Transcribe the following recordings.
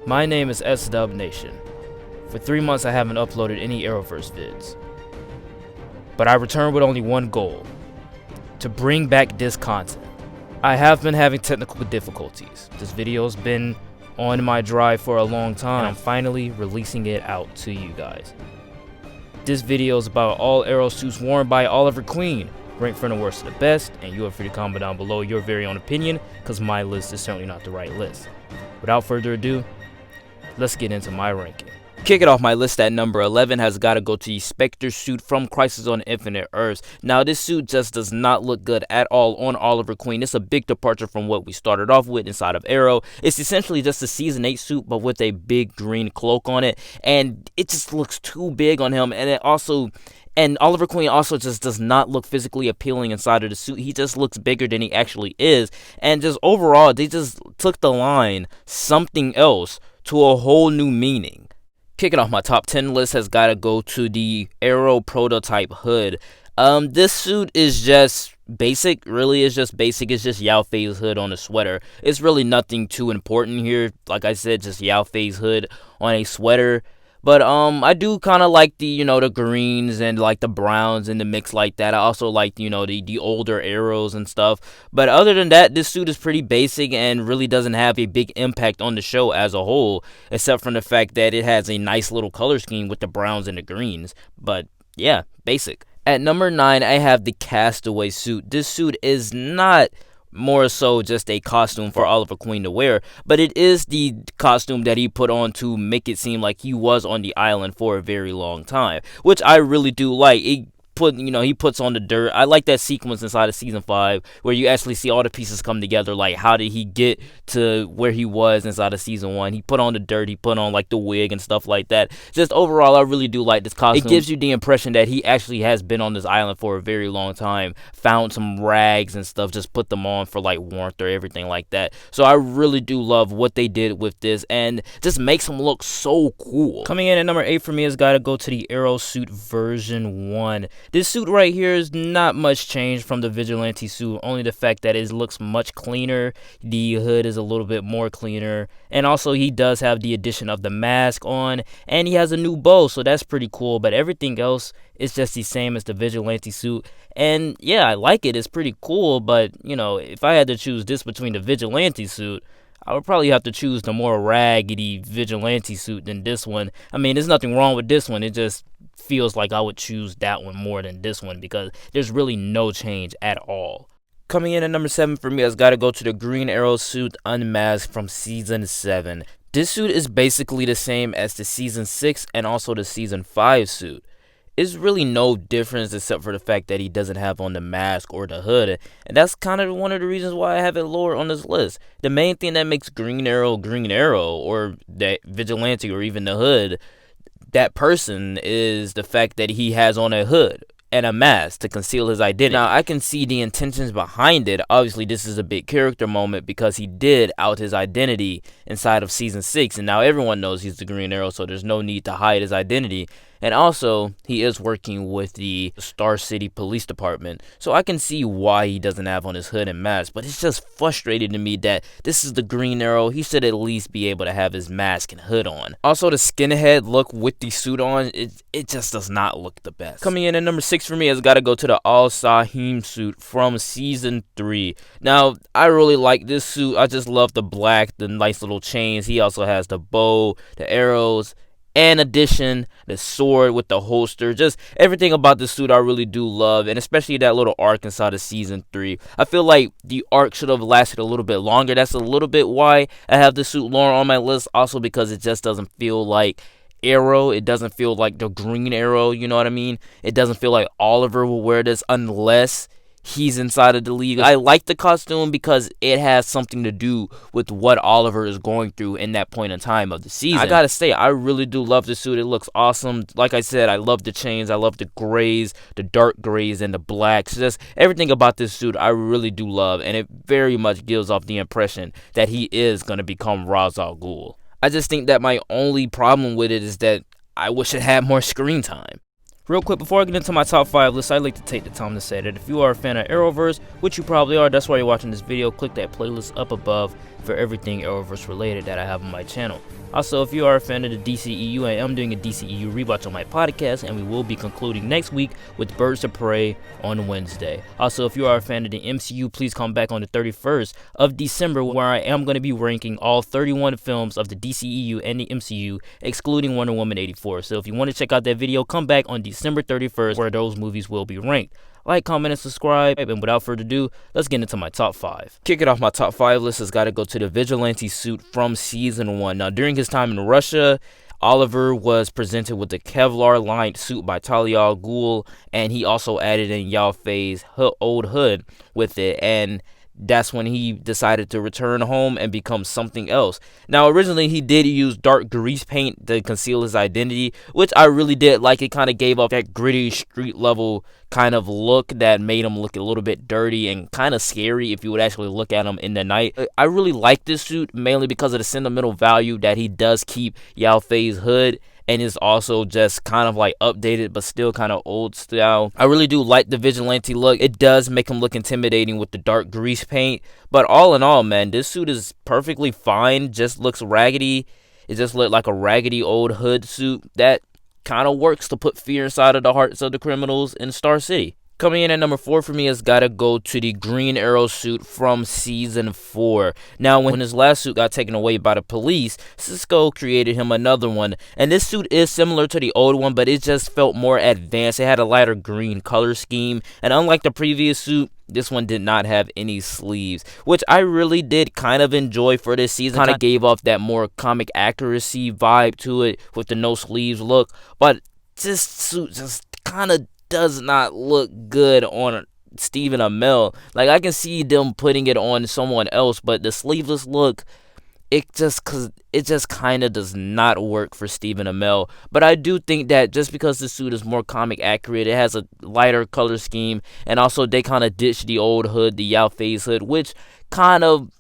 My name is SDub Nation. For 3 months I haven't uploaded any Arrowverse vids. But I returned with only one goal: to bring back this content. I have been having technical difficulties. This video's been on my drive for a long time, and I'm finally releasing it out to you guys. This video is about all Arrow suits worn by Oliver Queen, ranked from the worst to the best, and you are free to comment down below your very own opinion, because my list is certainly not the right list. Without further ado, let's get into my ranking. Kicking off my list at number 11 has got to go to the Spectre Suit from Crisis on Infinite Earths. Now, this suit just does not look good at all on Oliver Queen. It's a big departure from what we started off with inside of Arrow. It's essentially just a Season 8 suit, but with a big green cloak on it, and it just looks too big on him, and Oliver Queen also just does not look physically appealing inside of the suit. He just looks bigger than he actually is, and just overall, they just took the line something else to a whole new meaning. Kicking off my top 10 list has got to go to the Arrow prototype hood. This suit is just basic. Really, it's just basic. It's just Yao Fei's hood on a sweater. It's really nothing too important here. Like I said, just Yao Fei's hood on a sweater. But I do kind of like the the greens and like the browns in the mix like that. I also like the older arrows and stuff. But other than that, this suit is pretty basic and really doesn't have a big impact on the show as a whole, except from the fact that it has a nice little color scheme with the browns and the greens. But yeah, basic. At number 9, I have the Castaway suit. This suit is not more so just a costume for Oliver Queen to wear, but it is the costume that he put on to make it seem like he was on the island for a very long time, which I really do like. He puts on the dirt. I like that sequence inside of season 5 where you actually see all the pieces come together. Like, how did he get to where he was inside of season 1? He put on the dirt, he put on like the wig and stuff like that. Just overall, I really do like this costume. It gives you the impression that he actually has been on this island for a very long time, found some rags and stuff, just put them on for like warmth or everything like that. So I really do love what they did with this, and just makes him look so cool. Coming in at number 8 for me has got to go to the Arrow Suit version 1. This suit right here is not much change from the Vigilante Suit, only the fact that it looks much cleaner. The hood is a little bit more cleaner, and also he does have the addition of the mask on, and he has a new bow, so that's pretty cool. But everything else is just the same as the Vigilante Suit, and yeah, I like it. It's pretty cool, but if I had to choose this between the Vigilante Suit, I would probably have to choose the more raggedy Vigilante Suit than this one. I mean, there's nothing wrong with this one. It just feels like I would choose that one more than this one because there's really no change at all. Coming in at number 7 for me has got to go to the Green Arrow suit Unmasked from season 7. This suit is basically the same as the season 6 and also the season 5 suit. It's really no difference except for the fact that he doesn't have on the mask or the hood, and that's kind of one of the reasons why I have it lower on this list. The main thing that makes Green Arrow, or that Vigilante, or even the hood, that person, is the fact that he has on a hood and a mask to conceal his identity. Now, I can see the intentions behind it. Obviously, this is a big character moment because he did out his identity inside of season 6, and now everyone knows he's the Green Arrow, so there's no need to hide his identity. And also, he is working with the Star City Police Department, so I can see why he doesn't have on his hood and mask. But it's just frustrating to me that this is the Green Arrow. He should at least be able to have his mask and hood on. Also, the skinhead look with the suit on, it just does not look the best. Coming in at number 6 for me has got to go to the Al-Sah-Him Suit from season 3. Now, I really like this suit. I just love the black, the nice little chains. He also has the bow, the arrows, and addition, the sword with the holster. Just everything about the suit I really do love, and especially that little arc inside of season 3. I feel like the arc should have lasted a little bit longer. That's a little bit why I have the suit lower on my list. Also because it just doesn't feel like Arrow. It doesn't feel like the Green Arrow, you know what I mean? It doesn't feel like Oliver will wear this unless he's inside of the league. I like the costume because it has something to do with what Oliver is going through in that point in time of the season. I gotta say, I really do love the suit. It looks awesome. Like I said, I love the chains. I love the grays, the dark grays, and the blacks. Just everything about this suit I really do love, and it very much gives off the impression that he is going to become Ra's al Ghul. I just think that my only problem with it is that I wish it had more screen time. Real quick, before I get into my top 5 list, I'd like to take the time to say that if you are a fan of Arrowverse, which you probably are, that's why you're watching this video, click that playlist up above for everything Arrowverse related that I have on my channel. Also, if you are a fan of the DCEU, I am doing a DCEU rewatch on my podcast, and we will be concluding next week with Birds of Prey on Wednesday. Also, if you are a fan of the MCU, please come back on the 31st of December, where I am going to be ranking all 31 films of the DCEU and the MCU, excluding Wonder Woman 84. So if you want to check out that video, come back on December 31st, where those movies will be ranked. Like, comment, and subscribe, and without further ado, let's get into my top 5. Kicking off my top 5 list has got to go to the Vigilante Suit from Season 1. Now, during his time in Russia, Oliver was presented with the Kevlar-lined suit by Talia al Ghul, and he also added in Yao Fei's old hood with it, and that's when he decided to return home and become something else. Now, originally, he did use dark grease paint to conceal his identity, which I really did like. It kind of gave off that gritty, street-level kind of look that made him look a little bit dirty and kind of scary if you would actually look at him in the night. I really like this suit, mainly because of the sentimental value that he does keep Yao Fei's hood, and is also just kind of like updated but still kind of old style. I really do like the vigilante look. It does make him look intimidating with the dark grease paint, but all in all, man, this suit is perfectly fine. Just looks raggedy. It just looked like a raggedy old hood suit that kind of works to put fear inside of the hearts of the criminals in Star City. Coming in at number 4 for me has got to go to the Green Arrow suit from Season 4. Now, when his last suit got taken away by the police, Cisco created him another one. And this suit is similar to the old one, but it just felt more advanced. It had a lighter green color scheme. And unlike the previous suit, this one did not have any sleeves, which I really did kind of enjoy for this season. Kind of gave off that more comic accuracy vibe to it with the no sleeves look. But this suit just kind of does not look good on Stephen Amell. Like, I can see them putting it on someone else, but the sleeveless look, it just kind of does not work for Stephen Amell. But I do think that just because the suit is more comic accurate, it has a lighter color scheme, and also they kind of ditched the old hood, the Yao Fei's hood, which kind of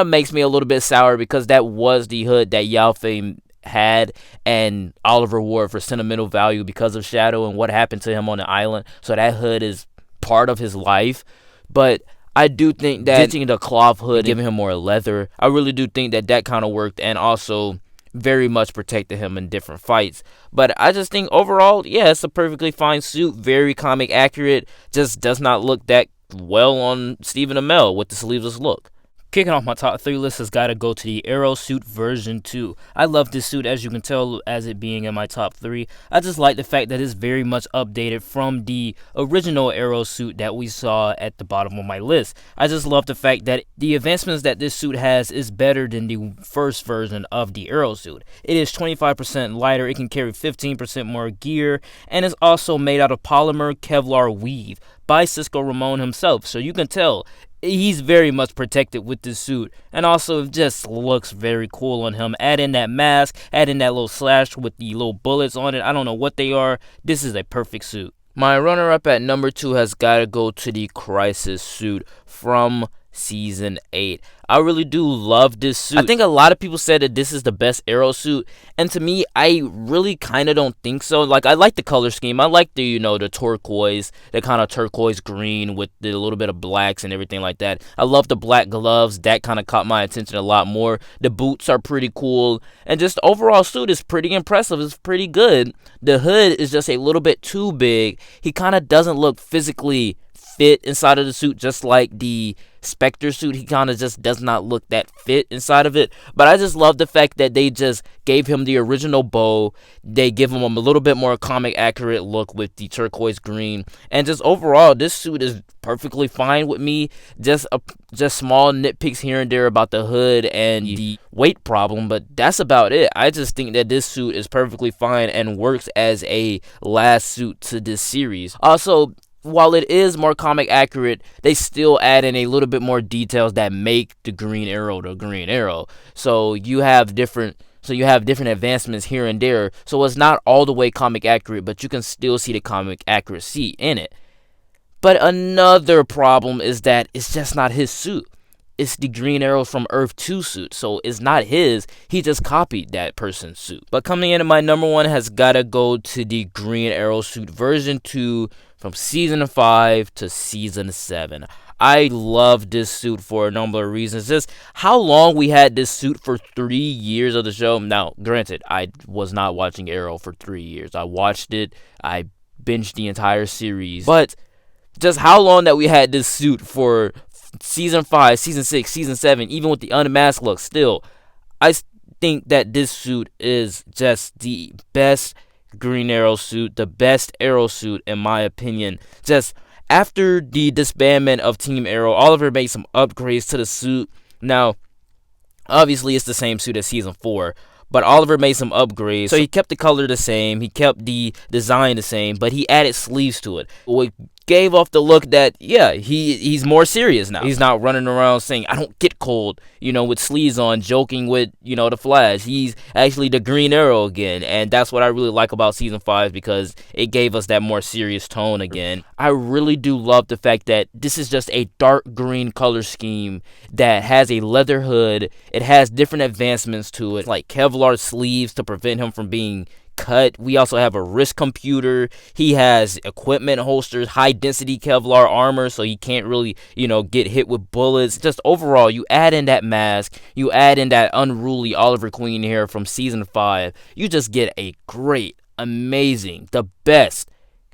makes me a little bit sour, because that was the hood that Yao Fei had and Oliver wore for sentimental value because of Shadow and what happened to him on the island. So that hood is part of his life. But I do think that ditching the cloth hood and giving him more leather, I really do think that kind of worked, and also very much protected him in different fights. But I just think overall, yeah, it's a perfectly fine suit, very comic accurate, just does not look that well on Stephen Amell with the sleeveless look. Kicking off my top 3 list has got to go to the Arrow Suit version 2. I love this suit, as you can tell, as it being in my top 3. I just like the fact that it's very much updated from the original Arrow Suit that we saw at the bottom of my list. I just love the fact that the advancements that this suit has is better than the first version of the Arrow Suit. It is 25% lighter, it can carry 15% more gear, and is also made out of polymer Kevlar weave by Cisco Ramon himself. So you can tell he's very much protected with this suit, and also it just looks very cool on him. Add in that mask, add in that little slash with the little bullets on it. I don't know what they are. This is a perfect suit. My runner-up at number 2 has got to go to the Crisis suit from Season 8. I really do love this suit. I think a lot of people said that this is the best Arrow suit, and to me, I really kind of don't think so. Like, I like the color scheme. I like the, the turquoise, the kind of turquoise green with the little bit of blacks and everything like that. I love the black gloves. That kind of caught my attention a lot more. The boots are pretty cool, and just the overall suit is pretty impressive. It's pretty good. The hood is just a little bit too big. He kind of doesn't look physically fit inside of the suit, just like the Spectre suit. He kind of just does not look that fit inside of it. But I just love the fact that they just gave him the original bow. They give him a little bit more comic accurate look with the turquoise green, and just overall, this suit is perfectly fine with me. Just small nitpicks here and there about the hood and the weight problem, but that's about it. I just think that this suit is perfectly fine and works as a last suit to this series. Also, while it is more comic accurate, they still add in a little bit more details that make the Green Arrow the Green Arrow. So you have different advancements here and there. So it's not all the way comic accurate, but you can still see the comic accuracy in it. But another problem is that it's just not his suit. It's the Green Arrow from Earth 2 suit, so it's not his. He just copied that person's suit. But coming in at my number 1 has got to go to the Green Arrow suit version 2 from Season 5 to Season 7. I love this suit for a number of reasons. Just how long we had this suit for 3 years of the show. Now, granted, I was not watching Arrow for 3 years. I watched it. I binged the entire series. But just how long that we had this suit for season 5, season 6, season 7, even with the unmasked look, still, I think that this suit is just the best Green Arrow suit, the best Arrow suit in my opinion. Just after the disbandment of Team Arrow, Oliver made some upgrades to the suit. Now, obviously it's the same suit as season 4, but Oliver made some upgrades. So he kept the color the same, he kept the design the same, but he added sleeves to it. What gave off the look that, yeah, he's more serious now. He's not running around saying, I don't get cold, with sleeves on, joking with, the Flash. He's actually the Green Arrow again, and that's what I really like about Season 5, because it gave us that more serious tone again. I really do love the fact that this is just a dark green color scheme that has a leather hood. It has different advancements to it, like Kevlar sleeves to prevent him from being cut. We also have a wrist computer. He has equipment holsters, high density Kevlar armor, so he can't really, get hit with bullets. Just overall, you add in that mask, you add in that unruly Oliver Queen hair from season 5, you just get a great, amazing, the best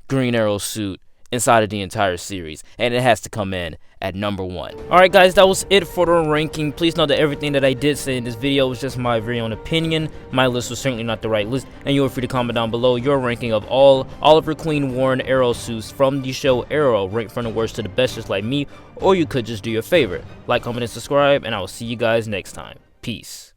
Green Arrow suit inside of the entire series, and it has to come in at number 1. Alright guys, that was it for the ranking. Please know that everything that I did say in this video was just my very own opinion. My list was certainly not the right list, and you are free to comment down below your ranking of all Oliver Queen worn Arrow suits from the show Arrow, ranked from the worst to the best, just like me, or you could just do your favorite. Like, comment, and subscribe, and I will see you guys next time. Peace.